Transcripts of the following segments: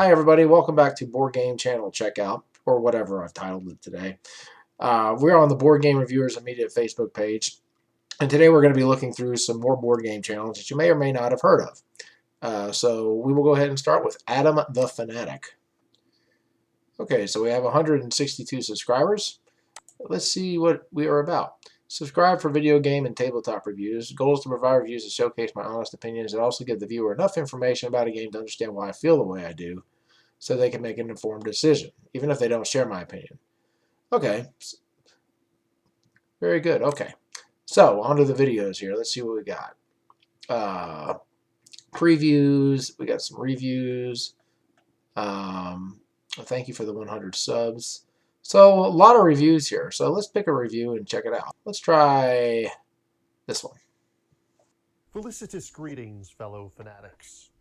Hi, everybody. Welcome back to Board Game Channel Checkout, or whatever I've titled it today. We're on the Board Game Reviewers Immediate Facebook page, and today we're going to be looking through some more board game channels that you may or may not have heard of. So we will go ahead and start with Adam the Fanatic. Okay, so we have 162 subscribers. Let's see what we are about. Subscribe for video game and tabletop reviews. Goal is to provide reviews that showcase my honest opinions and also give the viewer enough information about a game to understand why I feel the way I do, so they can make an informed decision, even if they don't share my opinion. Okay. Very good. Okay. So, on to the videos here. Let's see what we got. Previews. We got some reviews. Thank you for the 100 subs. So, a lot of reviews here. So, let's pick a review and check it out. Let's try this one. Felicitous greetings, fellow fanatics.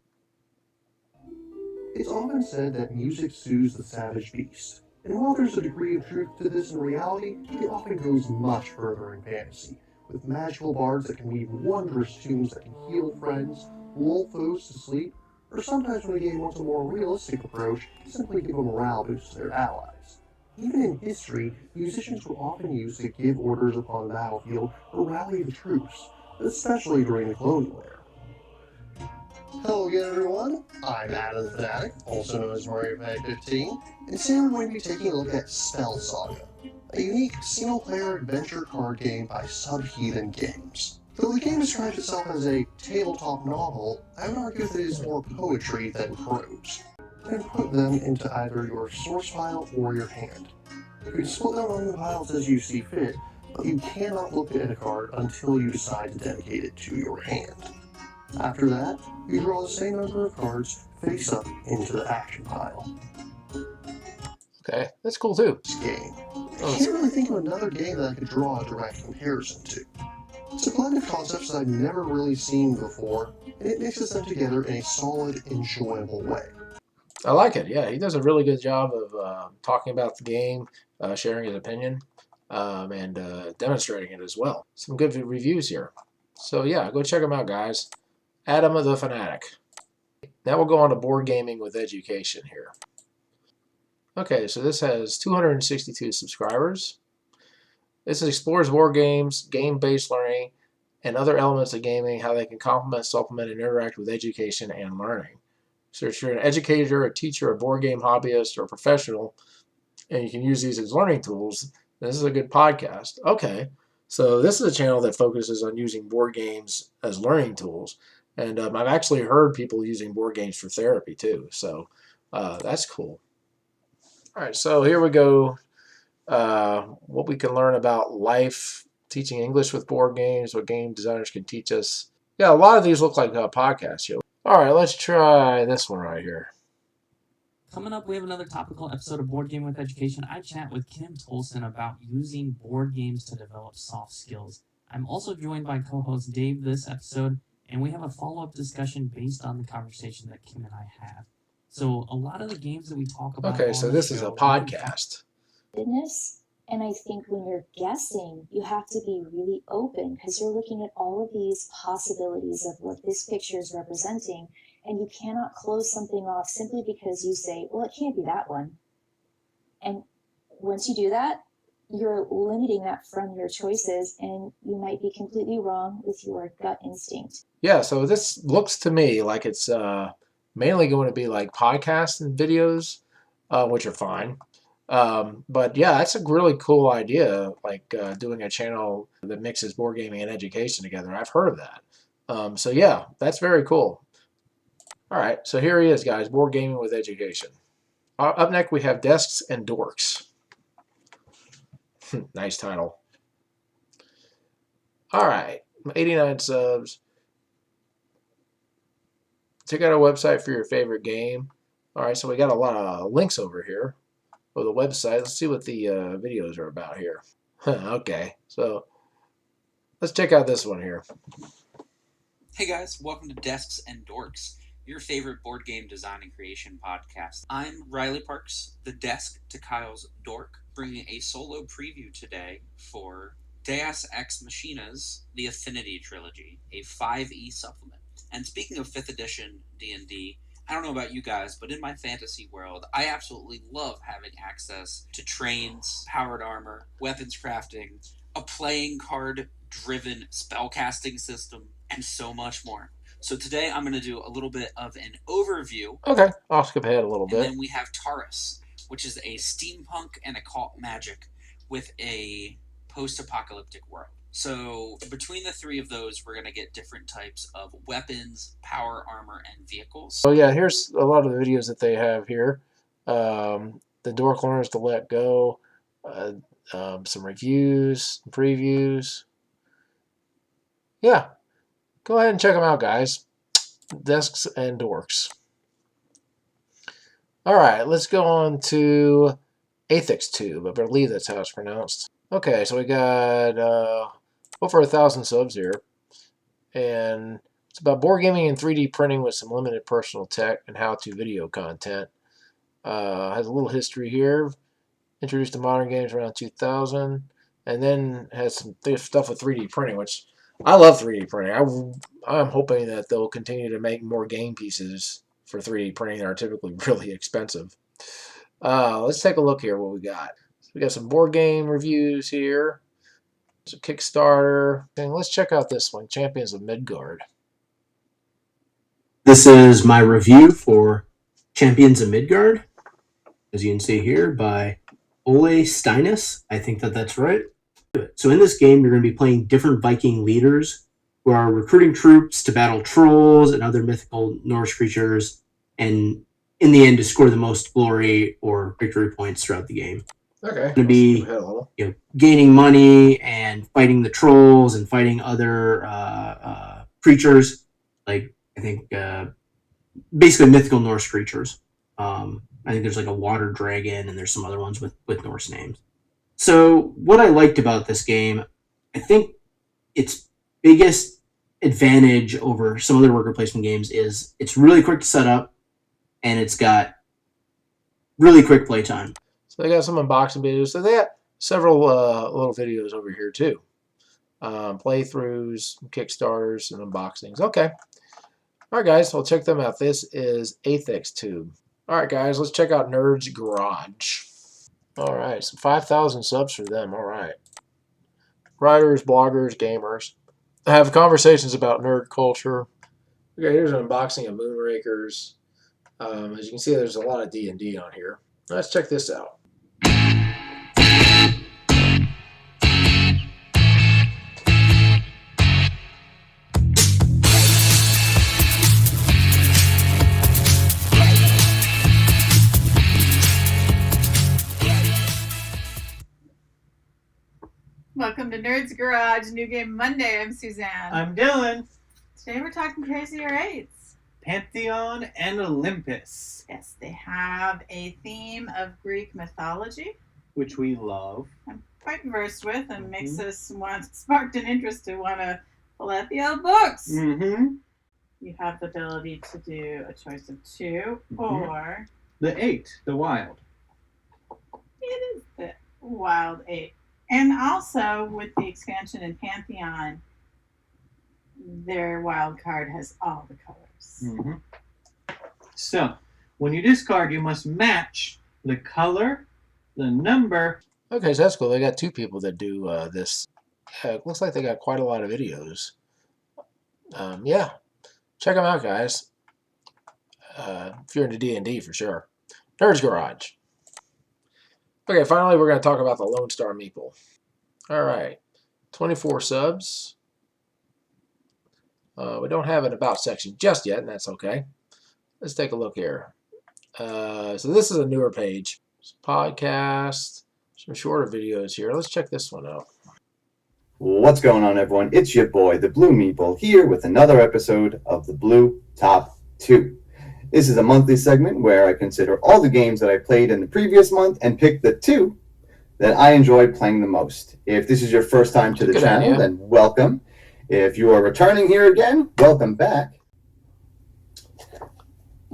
It's often said that music soothes the savage beast, and while there's a degree of truth to this in reality, it often goes much further in fantasy, with magical bards that can weave wondrous tunes that can heal friends, lull foes to sleep, or sometimes when a game wants a more realistic approach, simply give a morale boost to their allies. Even in history, musicians were often used to give orders upon the battlefield or rally the troops, especially during the colonial era. Hello again, everyone. I'm Adam the Fanatic, also known as Mario Fanatic 15, and today we're going to be taking a look at Spell Saga, a unique single-player adventure card game by Subheathen Games. Though the game describes itself as a tabletop novel, I would argue that it is more poetry than prose. You can put them into either your source file or your hand. You can split them among the piles as you see fit, but you cannot look at a card until you decide to dedicate it to your hand. After that, you draw the same number of cards face up into the action pile. Okay, that's cool too. This game. I can't really think of another game that I could draw a direct comparison to. It's a blend of concepts that I've never really seen before, and it mixes them together in a solid, enjoyable way. I like it. Yeah, he does a really good job of talking about the game, sharing his opinion, and demonstrating it as well. Some good reviews here. So yeah, go check him out, guys. Adam the Fanatic. Now we'll go on to board gaming with education here. Okay, so this has 262 subscribers. This explores board games, game-based learning, and other elements of gaming, how they can complement, supplement, and interact with education and learning. So if you're an educator, a teacher, a board game hobbyist, or a professional, and you can use these as learning tools, this is a good podcast. Okay, so this is a channel that focuses on using board games as learning tools. And I've actually heard people using board games for therapy too. So that's cool. All right, so here we go. What we can learn about life, teaching English with board games, what game designers can teach us. Yeah, a lot of these look like podcasts here. All right, let's try this one right here. Coming up, we have another topical episode of Board Game with Education. I chat with Kim Tolson about using board games to develop soft skills. I'm also joined by co-host Dave this episode, and we have a follow-up discussion based on the conversation that Kim and I have. So a lot of the games that we talk about. Okay, so this is a podcast. And I think when you're guessing, you have to be really open because you're looking at all of these possibilities of what this picture is representing, and you cannot close something off simply because you say, well, it can't be that one. And once you do that, you're limiting that from your choices, and you might be completely wrong with your gut instinct. Yeah, so this looks to me like it's mainly going to be like podcasts and videos, which are fine. But yeah, that's a really cool idea, like doing a channel that mixes board gaming and education together. I've heard of that. So yeah, that's very cool. All right, so here he is, guys, board gaming with education. Up next, we have Desks and Dorks. Nice title. All right, 89 subs. Check out our website for your favorite game. All right, so we got a lot of links over here for the website. Let's see what the videos are about here. Okay, so let's check out this one here. Hey guys, welcome to Desks and Dorks, your favorite board game design and creation podcast. I'm Riley Parks, the desk to Kyle's dork, bringing a solo preview today for Deus Ex Machina's The Affinity Trilogy, a 5e supplement. And speaking of 5th edition D&D, I don't know about you guys, but in my fantasy world, I absolutely love having access to trains, powered armor, weapons crafting, a playing card-driven spellcasting system, and so much more. So today I'm going to do a little bit of an overview. Okay, I'll skip ahead a little And bit. then we have Taurus, which is a steampunk and occult magic with a post-apocalyptic world. So between the three of those, we're going to get different types of weapons, power armor, and vehicles. So yeah, here's a lot of the videos that they have here. The Dork Learners to Let Go, some reviews, previews. Yeah, go ahead and check them out, guys. Desks and Dorks. All right, let's go on to Aethix Tube. I believe that's how it's pronounced. Okay, so we got over 1,000 subs here. And it's about board gaming and 3D printing with some limited personal tech and how-to video content. Has a little history here. Introduced to modern games around 2000. And then has some stuff with 3D printing, which I love 3D printing. I'm hoping that they'll continue to make more game pieces for 3D printing that are typically really expensive. Let's take a look here what we got. So we got some board game reviews here. There's a Kickstarter. And let's check out this one, Champions of Midgard. This is my review for Champions of Midgard, as you can see here, by Ole Steinus. I think that's right. So in this game, you're going to be playing different Viking leaders who are recruiting troops to battle trolls and other mythical Norse creatures, and in the end, to score the most glory or victory points throughout the game. Okay. Going to be gaining money and fighting the trolls and fighting other creatures, like I think basically mythical Norse creatures. I think there's like a water dragon and there's some other ones with Norse names. So what I liked about this game, I think its biggest advantage over some other worker placement games is it's really quick to set up and it's got really quick playtime. So they got some unboxing videos. So they got several little videos over here too. Playthroughs, Kickstarters, and unboxings. Okay. All right, guys. Well, check them out. This is Aethix Tube. All right, guys. Let's check out Nerdz Garage. All right. So 5,000 subs for them. All right. Writers, bloggers, gamers. Have conversations about nerd culture. Okay, here's an unboxing of Moonrakers. As you can see, there's a lot of D&D on here. Let's check this out. Welcome to Nerdz Garage, New Game Monday. I'm Suzanne. I'm Dylan. Today we're talking Crazy or Eights. Pantheon and Olympus. Yes, they have a theme of Greek mythology, which we love. I'm quite versed with and makes us sparked an interest to want to pull out the old books. Mm-hmm. You have the ability to do a choice of two or... The 8, the wild. It is the wild 8. And also, with the expansion in Pantheon, their wild card has all the colors. Mm-hmm. So, when you discard, you must match the color, the number. Okay, so that's cool. They got two people that do this. It looks like they got quite a lot of videos. Yeah, check them out, guys. If you're into D&D, for sure. Nerdz Garage. Okay, finally, we're going to talk about the Lone Star Meeple. All right, 24 subs. We don't have an About section just yet, and that's okay. Let's take a look here. So this is a newer page. Podcast, some shorter videos here. Let's check this one out. What's going on, everyone? It's your boy, the Blue Meeple, here with another episode of the Blue Top 2. This is a monthly segment where I consider all the games that I played in the previous month and pick the 2 that I enjoyed playing the most. If this is your first time to the channel, then welcome. If you are returning here again, welcome back.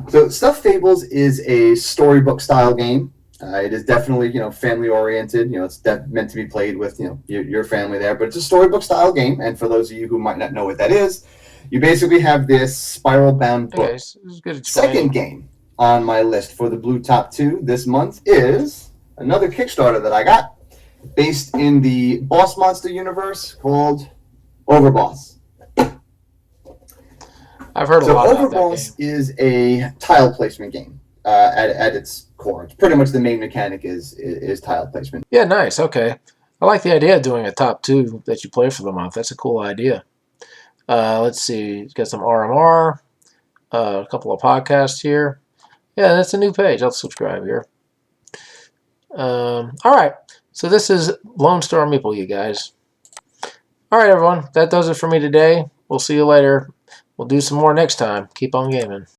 So Stuffed Fables is a storybook style game. It is definitely, family oriented. It's meant to be played with, your family there. But it's a storybook style game. And for those of you who might not know what that is, You basically have this spiral-bound book. Okay, so this is good explaining. Second game on my list for the Blue Top 2 this month is another Kickstarter that I got, based in the Boss Monster universe, called Overboss. I've heard a So lot about that Overboss game. is a tile placement game at its core. It's pretty much the main mechanic is tile placement. Yeah, nice. Okay. I like the idea of doing a top 2 that you play for the month. That's a cool idea. Let's see. Got some RMR, a couple of podcasts here. Yeah, that's a new page. I'll subscribe here. All right. So this is Lone Star Meeple, you guys. All right, everyone. That does it for me today. We'll see you later. We'll do some more next time. Keep on gaming.